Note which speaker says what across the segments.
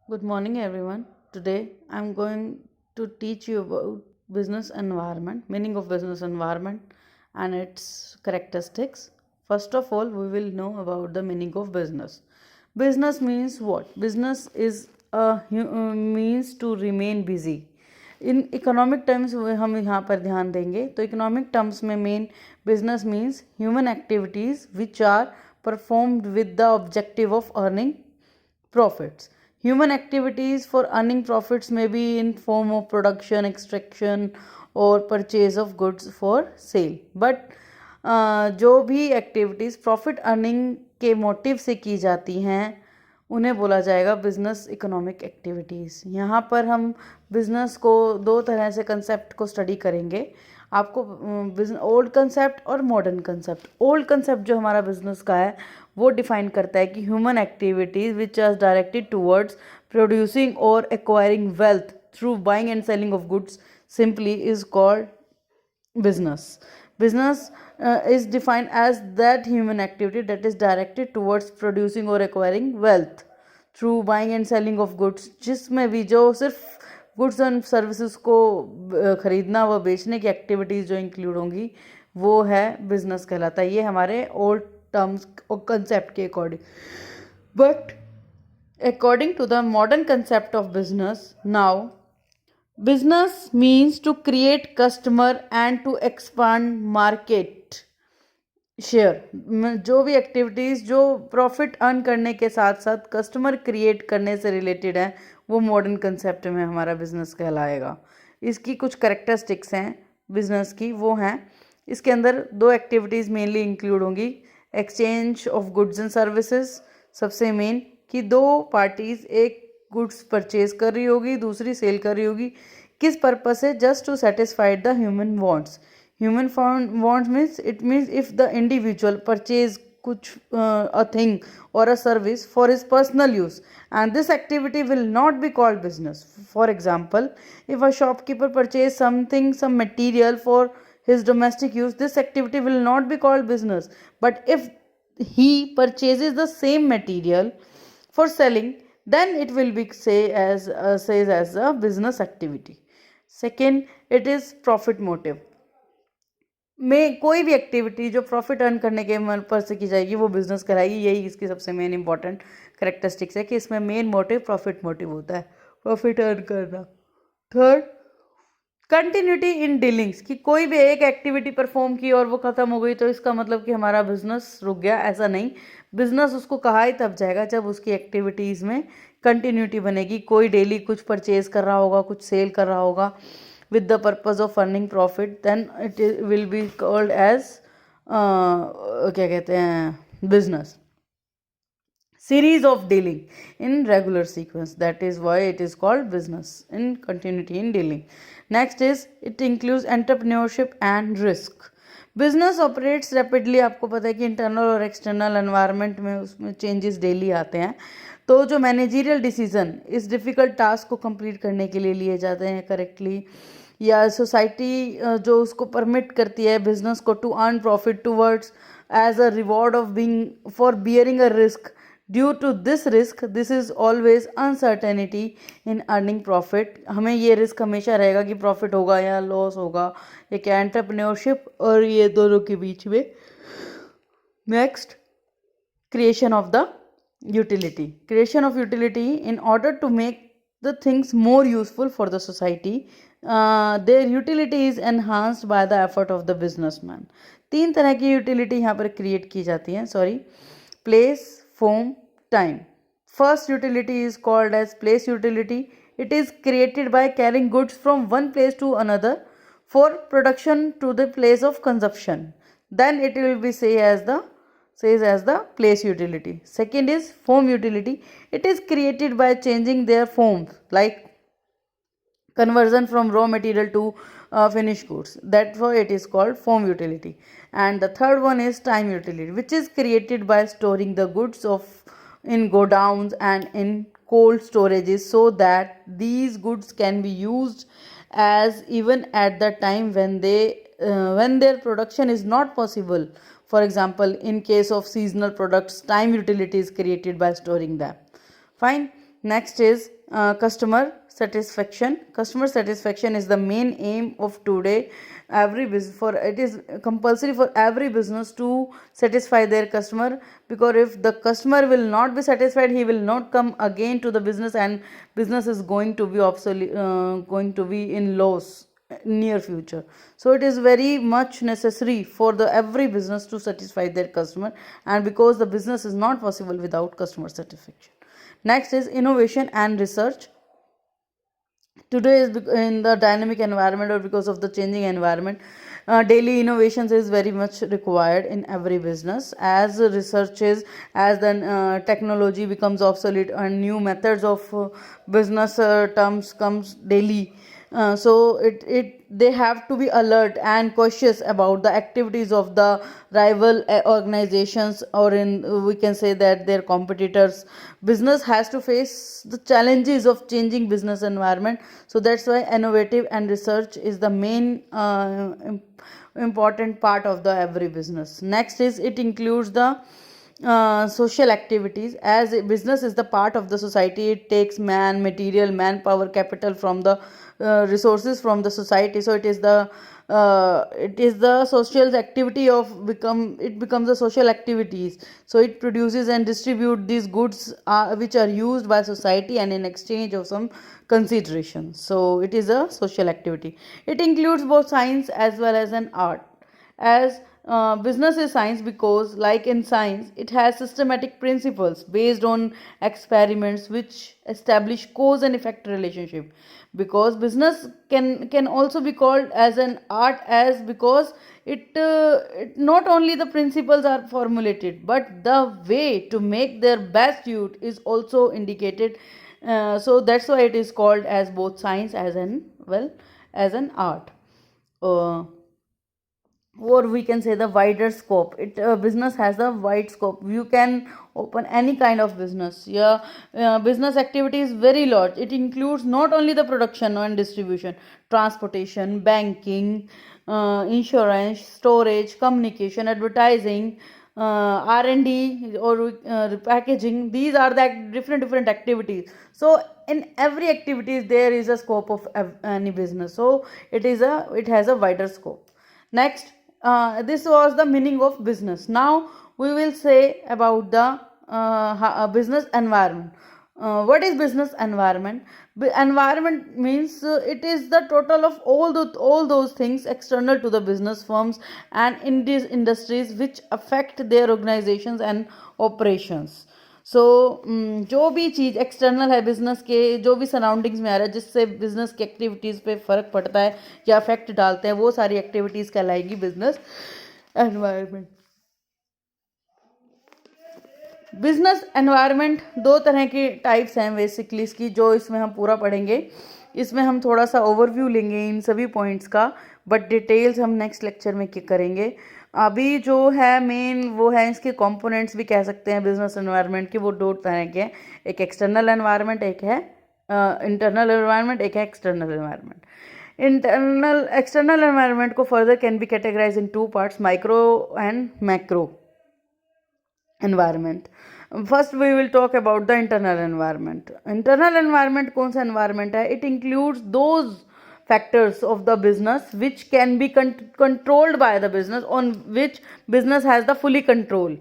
Speaker 1: Good morning, everyone. Today I'm going to teach you about business environment, meaning of business environment, and its characteristics. First of all, we will know about the meaning of business. Business means what? Business is a means to remain busy. In economic terms हम यहाँ पर ध्यान देंगे तो economic terms में main business means human activities which are performed with the objective of earning profits. Human activities for earning profits may be in form of production, extraction or purchase of goods for sale. But जो भी activities profit earning के motive से की जाती हैं उन्हें बोला जाएगा बिजनेस इकोनॉमिक एक्टिविटीज़। यहाँ पर हम बिजनेस को दो तरह से कंसेप्ट को स्टडी करेंगे। आपको ओल्ड कंसेप्ट और मॉडर्न कंसेप्ट। ओल्ड कंसेप्ट जो हमारा बिजनेस का है वो डिफाइन करता है कि human activities which are directed towards producing or acquiring wealth through buying and selling of goods simply is called business. Business is defined as that human activity that is directed towards producing or acquiring wealth through buying and selling of goods, जिसमें भी जो सिर्फ goods and services को खरीदना व बेचने की activities जो इंक्लूड होंगी वो है बिजनेस कहलाता है। ये हमारे ओल्ड टर्म्स और कंसेप्ट के according. But according to the modern concept of business now business means to create customer and to expand market share। जो भी एक्टिविटीज़ जो प्रॉफिट अर्न करने के साथ साथ कस्टमर क्रिएट करने से रिलेटेड है वो मॉडर्न कंसेप्ट में हमारा बिजनेस कहलाएगा। इसकी कुछ करेक्टरिस्टिक्स हैं बिजनेस की, वो हैं इसके अंदर दो एक्टिविटीज़ मेनली इंक्लूड होंगी। Exchange of goods and services सबसे मेन कि दो पार्टीज़ एक गुड्स परचेज कर रही होगी, दूसरी सेल कर रही होगी। किस पर्पस से? Just to satisfied the human wants. Human wants means it means if the individual purchase कुछ a thing or a service for his personal use, and this activity will not be called business. For example, if a shopkeeper purchase something, some material for his domestic use, this activity will not be called business. But if he purchases the same material for selling, then it will be says as a business activity. Second, it is profit motive। में कोई भी activity जो profit earn करने के purpose से की जाएगी वो बिजनेस कराएगी। यही इसकी सबसे मेन इंपॉर्टेंट करेक्टरिस्टिक्स है कि इसमें मेन मोटिव प्रॉफिट मोटिव होता है, प्रॉफिट अर्न करना। थर्ड, कंटिन्यूटी इन डीलिंग्स कि कोई भी एक एक्टिविटी परफॉर्म की और वो ख़त्म हो गई तो इसका मतलब कि हमारा बिजनेस रुक गया, ऐसा नहीं। बिजनेस उसको कहा ही तब जाएगा जब उसकी एक्टिविटीज़ में कंटिन्यूटी बनेगी। कोई डेली कुछ परचेज कर रहा होगा, कुछ सेल कर रहा होगा with the purpose of earning profit, then it will be called as क्या कहते हैं business। Series of dealing in regular sequence, that is why it is called business in continuity in dealing। Next is it includes entrepreneurship and risk। Business operates rapidly. आपको पता है कि internal और external environment में उसमें changes daily आते हैं, तो जो मैनेजरियल डिसीजन इस डिफ़िकल्ट टास्क को कंप्लीट करने के लिए लिए जाते हैं करेक्टली, या सोसाइटी जो उसको परमिट करती है बिजनेस को to earn profit towards as a reward of being for bearing a risk. Due to this risk this is always uncertainty in earning profit. हमें ये रिस्क हमेशा रहेगा कि प्रॉफिट होगा या लॉस होगा, एक एंटरप्रेन्योरशिप और ये दोनों के बीच में। Next, creation of the utility। Creation of utility in order to make the things more useful for the society, their utility is enhanced by the effort of the businessman। तीन तरह की यूटिलिटी यहाँ पर क्रिएट की जाती हैं, sorry, place, form, time. First utility is called as place utility. It is created by carrying goods from one place to another for production to the place of consumption, then it will be says as the place utility। Second is form utility। It is created by changing their forms, like conversion from raw material to finished goods, therefore it is called form utility। And the third one is time utility, which is created by storing the goods in godowns and in cold storages so that these goods can be used as even at the time when their production is not possible। For example, in case of seasonal products, time utility is created by storing them। Fine। Next is customer satisfaction. Customer satisfaction is the main aim of today. Every business, for it is compulsory for every business to satisfy their customer, because if the customer will not be satisfied, he will not come again to the business, and business is going to be obsolete, going to be in loss near future. So it is very much necessary for the every business to satisfy their customer, and because the business is not possible without customer satisfaction. Next is innovation and research. Today is in the dynamic environment, or because of the changing environment, daily innovations is very much required in every business, as researches, as then technology becomes obsolete and new methods of business terms comes daily. So it they have to be alert and cautious about the activities of the rival organizations, or in we can say that their competitors. Business has to face the challenges of changing business environment, so that's why innovative and research is the main important part of the every business. Next is it includes the social activities. As a business is the part of the society, it takes man, material, manpower, capital from the resources from the society. So it is the social activity of become it becomes the social activities. So it produces and distribute these goods which are used by society and in exchange of some consideration. So it is a social activity. It includes both science as well as an art. As business is science because, like in science, it has systematic principles based on experiments which establish cause and effect relationship. Because business can also be called as an art, as because it not only the principles are formulated, but the way to make their best use is also indicated. So that's why it is called as both science as an art. Uh, or we can say the wider scope. It business has a wide scope. You can open any kind of business. Yeah, business activity is very large. It includes not only the production and distribution, transportation, banking, insurance, storage, communication, advertising, R&D, or packaging. These are the different activities. So in every activity there is a scope of any business. So it has a wider scope. Next, this was the meaning of business. Now we will say about the business environment. What is business environment? Environment means it is the total of all those things external to the business firms and in these industries which affect their organizations and operations. सो जो भी चीज़ external है business के, जो भी surroundings में आ रहा है जिससे बिजनेस की एक्टिविटीज़ पे फ़र्क पड़ता है या अफेक्ट डालते हैं, वो सारी एक्टिविटीज़ कहलाएगी बिजनेस एनवायरनमेंट. बिजनेस एनवायरनमेंट दो तरह के टाइप्स हैं बेसिकली इसकी, जो इसमें हम पूरा पढ़ेंगे. इसमें हम थोड़ा सा ओवरव्यू लेंगे इन सभी पॉइंट्स का, बट डिटेल्स हम नेक्स्ट लेक्चर में करेंगे. अभी जो है मेन वो है इसके कंपोनेंट्स भी कह सकते हैं बिजनेस एनवायरनमेंट के. वो दो तरह के हैं, एक एक्सटर्नल एनवायरनमेंट, एक है इंटरनल एनवायरनमेंट, एक है एक्सटर्नल एनवायरनमेंट. एक्सटर्नल एनवायरनमेंट को further can be categorise in two parts, micro and macro environment. First we will talk about the internal environment. Internal environment कौन सा environment है? It includes those factors of the business which can be controlled by the business, on which business has the fully control.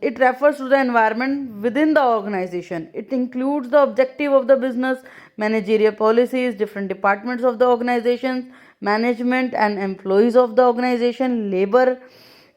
Speaker 1: It refers to the environment within the organization. It includes the objective of the business, managerial policies, different departments of the organization, management and employees of the organization, labor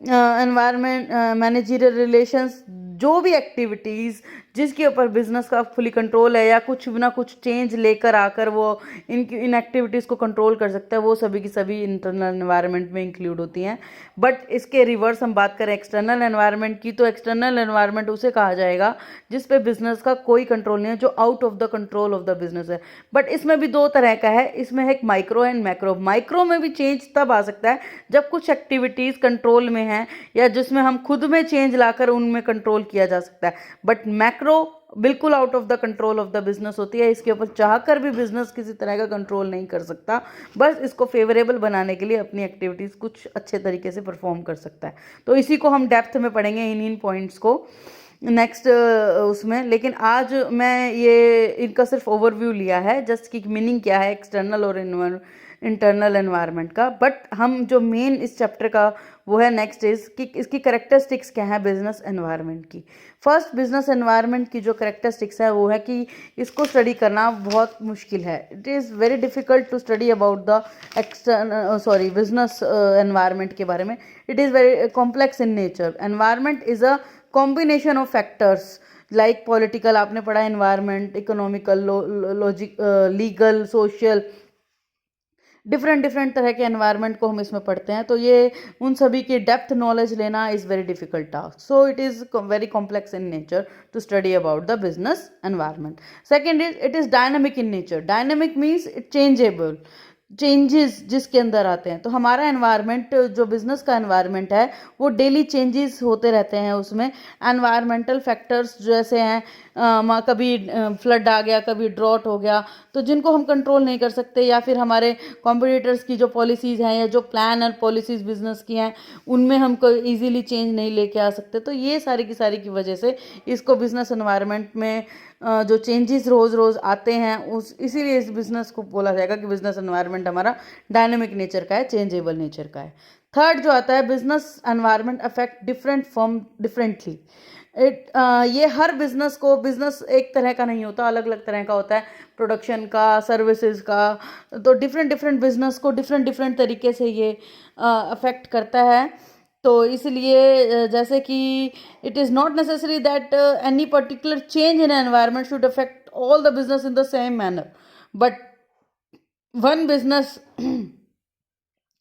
Speaker 1: environment, managerial relations, जो भी activities जिसके ऊपर business का fully control है या कुछ ना कुछ चेंज लेकर आकर वो इन एक्टिविटीज़ को कंट्रोल कर सकता है, वो सभी की सभी इंटरनल एनवायरनमेंट में इंक्लूड होती हैं. बट इसके रिवर्स हम बात करें एक्सटर्नल एनवायरनमेंट की, तो एक्सटर्नल एनवायरनमेंट उसे कहा जाएगा जिस पे बिजनेस का कोई कंट्रोल नहीं है, जो out of the control of the business है. बट इसमें भी दो तरह का है, इसमें है एक माइक्रो एंड मैक्रो. माइक्रो में भी चेंज तब आ सकता है जब कुछ एक्टिविटीज़ कंट्रोल में हैं या जिसमें हम खुद में चेंज लाकर उनमें कंट्रोल किया जा सकता है. बट मैक्रो बिल्कुल out of the control of the business होती है. इसके ऊपर चाहकर भी बिजनेस किसी तरह का कंट्रोल नहीं कर सकता, बस इसको फेवरेबल बनाने के लिए अपनी एक्टिविटीज़ कुछ अच्छे तरीके से परफॉर्म कर सकता है. तो इसी को हम डेप्थ में पढ़ेंगे इन पॉइंट्स को. नेक्स्ट उसमें। लेकिन आज मैं ये इनका सिर्फ ओवरव्यू लिया है, जस्ट कि मीनिंग क्या है एक्सटर्नल और इंटरनल एनवायरनमेंट का। बट हम जो मेन इस चैप्टर का वो है नेक्स्ट इज कि इसकी करेक्टरिस्टिक्स क्या है बिजनेस एनवायरनमेंट की। फर्स्ट, बिजनेस एनवायरनमेंट की जो करेक्टरिस्टिक्स है वो है कि इसको स्टडी करना बहुत मुश्किल है। It is very difficult to study about the business environment के बारे में। It is very complex in nature. Environment is a combination of factors like political, आपने पढ़ा environment, economical, logic, legal, social, different different तरह के environment को हम इसमें पढ़ते हैं। तो ये उन सभी की डेप्थ नॉलेज लेना is very difficult task. So it is very complex in nature to study about the business environment. Second is it is dynamic in nature. Dynamic means it changeable, changes जिसके अंदर आते हैं। तो हमारा environment जो business का environment है वो डेली चेंजेस होते रहते हैं उसमें। एनवायरमेंटल फैक्टर्स जैसे हैं कभी फ्लड आ गया, कभी ड्रॉट हो गया, तो जिनको हम कंट्रोल नहीं कर सकते, या फिर हमारे कॉम्पिटिटर्स की जो पॉलिसीज़ हैं या जो प्लान और पॉलिसीज़ बिजनेस की हैं उनमें हम कोई ईजीली चेंज नहीं लेके आ सकते। तो ये सारी की वजह से इसको बिजनेस एनवायरनमेंट में जो चेंजेस रोज़ रोज़ आते हैं उस इसीलिए इस बिज़नेस को बोला जाएगा कि बिज़नेस एनवायरनमेंट हमारा डायनेमिक नेचर का है, चेंजेबल नेचर का है। थर्ड जो आता है, business environment affect different firm differently. ये हर बिजनेस को, बिजनेस एक तरह का नहीं होता, अलग अलग तरह का होता है, प्रोडक्शन का, सर्विसेज का। तो डिफरेंट डिफरेंट बिजनेस को डिफरेंट डिफरेंट तरीके से ये अफेक्ट करता है। तो इसलिए जैसे कि it is not necessary that any particular change in environment should affect all the business in the same manner, but one business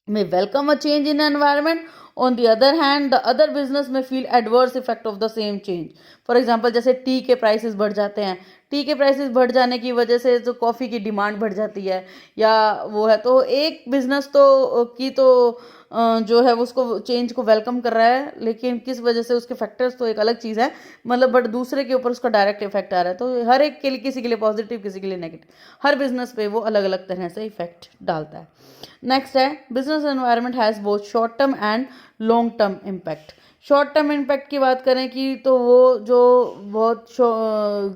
Speaker 1: may welcome a change in environment. On the other hand, the other business may feel adverse effect of the same change. For example, जैसे T के prices बढ़ जाते हैं, T के prices बढ़ जाने की वजह से जो कॉफ़ी की डिमांड बढ़ जाती है या वो है, तो एक बिजनेस तो जो है उसको चेंज को वेलकम कर रहा है, लेकिन किस वजह से उसके फैक्टर्स तो एक अलग चीज़ है, मतलब बट दूसरे के ऊपर उसका डायरेक्ट इफेक्ट आ रहा है। तो हर एक के लिए, किसी के लिए पॉजिटिव, किसी के लिए नेगेटिव, हर बिजनेस पे वो अलग अलग तरह से इफेक्ट डालता है। नेक्स्ट है, business environment has both short term and long term impact. Short term impact की बात करें कि तो वो जो बहुत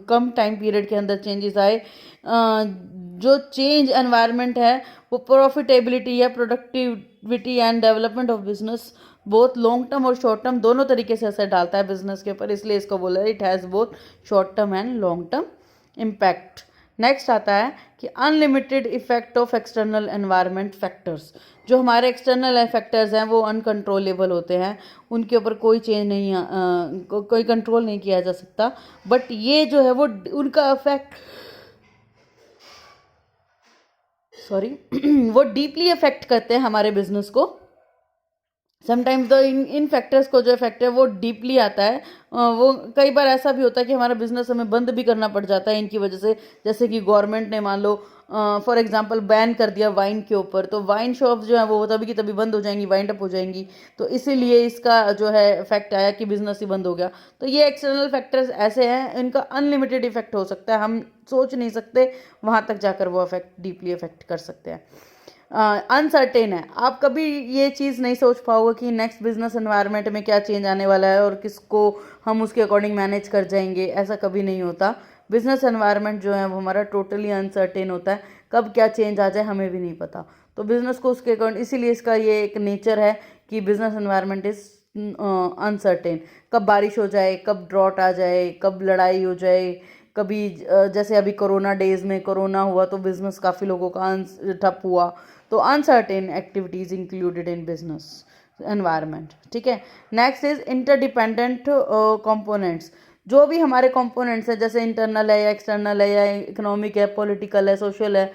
Speaker 1: कम टाइम पीरियड के अंदर चेंजेस आए, जो चेंज एनवायरनमेंट है वो प्रॉफिटेबिलिटी या productivity and development of business, both long term और शॉर्ट टर्म दोनों तरीके से असर डालता है बिजनेस के ऊपर, इसलिए इसको बोला है it has both short term and long term impact. Next आता है कि unlimited effect of external environment factors. जो हमारे एक्सटर्नल फैक्टर्स हैं वो अनकंट्रोलेबल होते हैं, उनके ऊपर कोई चेंज नहीं, कोई कंट्रोल नहीं किया जा सकता, बट ये जो है वो उनका इफेक्ट वो डीपली अफेक्ट करते हैं हमारे बिजनेस को। समटाइम्स तो इन फैक्टर्स को जो इफेक्ट है वो डीपली आता है। वो कई बार ऐसा भी होता है कि हमारा बिजनेस हमें बंद भी करना पड़ जाता है इनकी वजह से। जैसे कि गवर्नमेंट ने मान लो फॉर एग्जांपल बैन कर दिया वाइन के ऊपर, तो वाइन शॉप्स जो है वो तभी की तभी बंद हो जाएंगी, वाइंड अप हो जाएंगी। तो इसीलिए इसका जो है इफेक्ट आया कि बिजनेस ही बंद हो गया। तो ये एक्सटर्नल फैक्टर्स ऐसे हैं, इनका अनलिमिटेड इफेक्ट हो सकता है, हम सोच नहीं सकते वहाँ तक जाकर वो अफेक्ट डीपली अफेक्ट कर सकते हैं। अनसर्टेन है, आप कभी ये चीज़ नहीं सोच पाओगे कि नेक्स्ट बिजनेस एनवायरनमेंट में क्या चेंज आने वाला है और किसको हम उसके अकॉर्डिंग मैनेज कर जाएंगे, ऐसा कभी नहीं होता। बिजनेस एनवायरनमेंट जो है वो हमारा टोटली अनसर्टेन होता है, कब क्या चेंज आ जाए हमें भी नहीं पता। तो बिजनेस को उसके अकॉर्डिंग, इसीलिए इसका ये एक नेचर है कि बिजनेस एनवायरनमेंट इज अनसर्टेन। कब बारिश हो जाए, कब ड्रॉट आ जाए, कब लड़ाई हो जाए, कभी जैसे अभी कोरोना डेज में कोरोना हुआ तो बिजनेस काफ़ी लोगों का ठप हुआ। तो uncertain activities included in business environment. ठीक है, नेक्स्ट इज इंटरडिपेंडेंट कंपोनेंट्स। जो भी हमारे कंपोनेंट्स हैं, जैसे इंटरनल है या एक्सटर्नल है या इकोनॉमिक है, पॉलिटिकल है, सोशल है,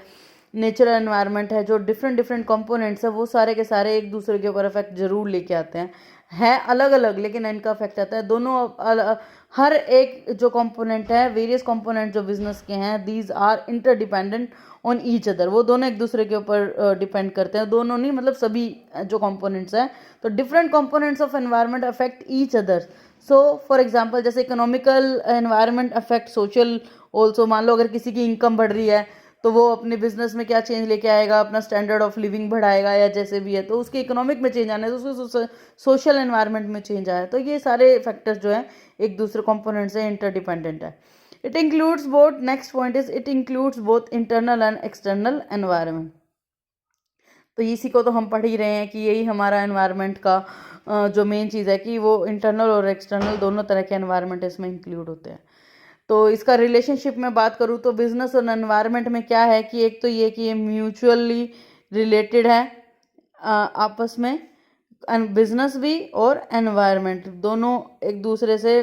Speaker 1: नेचुरल एनवायरनमेंट है, जो डिफरेंट डिफरेंट कंपोनेंट्स है वो सारे के सारे एक दूसरे के ऊपर इफेक्ट जरूर लेके आते हैं अलग अलग, लेकिन इनका इफेक्ट आता है दोनों। हर एक जो कंपोनेंट है, वेरियस कंपोनेंट जो बिजनेस के हैं, these are interdependent on each other. वो दोनों एक दूसरे के ऊपर डिपेंड करते हैं, दोनों नहीं मतलब सभी जो कंपोनेंट्स हैं। तो different components of environment affect each other. So for example जैसे economical environment affect social also. मान लो अगर किसी की इनकम बढ़ रही है तो वो अपने बिजनेस में क्या चेंज लेके आएगा, अपना स्टैंडर्ड ऑफ लिविंग बढ़ाएगा या जैसे भी है, तो उसके इकोनॉमिक में चेंज आना है, तो उसके सोशल एनवायरनमेंट में चेंज आया, तो ये सारे फैक्टर्स जो हैं एक दूसरे कंपोनेंट से इंटरडिपेंडेंट है। It includes both, next point is it includes both internal and external environment. तो इसी को तो हम पढ़ ही रहे हैं कि यही हमारा एनवायरनमेंट का जो मेन चीज़ है कि वो इंटरनल और एक्सटर्नल दोनों तरह के एनवायरनमेंट इसमें इंक्लूड होते हैं। तो इसका रिलेशनशिप में बात करूँ तो बिजनेस और एनवायरनमेंट में क्या है कि एक तो ये कि ये म्यूचुअली रिलेटेड है आपस में, बिजनेस भी और एनवायरनमेंट दोनों एक दूसरे से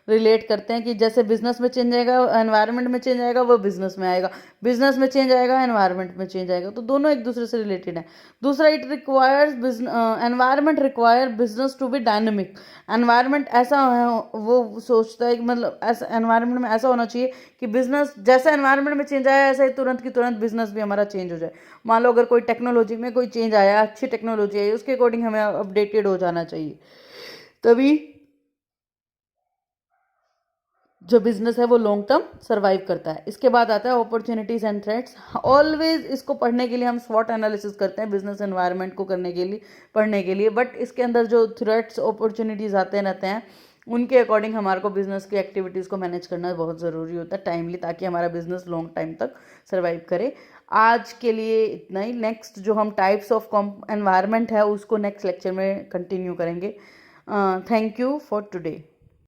Speaker 1: रिलेट करते हैं कि जैसे बिजनेस में चेंज आएगा एनवायरनमेंट में चेंज आएगा, वो बिजनेस में आएगा, बिजनेस में चेंज आएगा एनवायरनमेंट में चेंज आएगा, तो दोनों एक दूसरे से रिलेटेड है। दूसरा, it requires environment require business to be dynamic. Environment ऐसा है, वो सोचता है कि मतलब ऐसा एनवायरनमेंट में ऐसा होना चाहिए कि बिजनेस जैसा एनवायरनमेंट में चेंज आया ऐसा ही तुरंत की तुरंत बिजनेस भी हमारा चेंज हो जाए। मान लो अगर कोई टेक्नोलॉजी में कोई चेंज आया, अच्छी टेक्नोलॉजी आई, उसके अकॉर्डिंग हमें अपडेटेड हो जाना चाहिए, तभी जो बिजनेस है वो लॉन्ग टर्म सर्वाइव करता है। इसके बाद आता है अपॉर्चुनिटीज एंड थ्रेट्स। ऑलवेज इसको पढ़ने के लिए हम स्वॉट एनालिसिस करते हैं बिजनेस एनवायरनमेंट को करने के लिए, पढ़ने के लिए, बट इसके अंदर जो थ्रेट्स अपॉर्चुनिटीज आते रहते हैं उनके अकॉर्डिंग हमारे को बिजनेस की एक्टिविटीज़ को मैनेज करना बहुत ज़रूरी होता है टाइमली, ताकि हमारा बिजनेस लॉन्ग टाइम तक सर्वाइव करे। आज के लिए इतना ही। नेक्स्ट जो हम टाइप्स ऑफ एनवायरनमेंट है उसको नेक्स्ट लेक्चर में कंटिन्यू करेंगे। Thank you for today.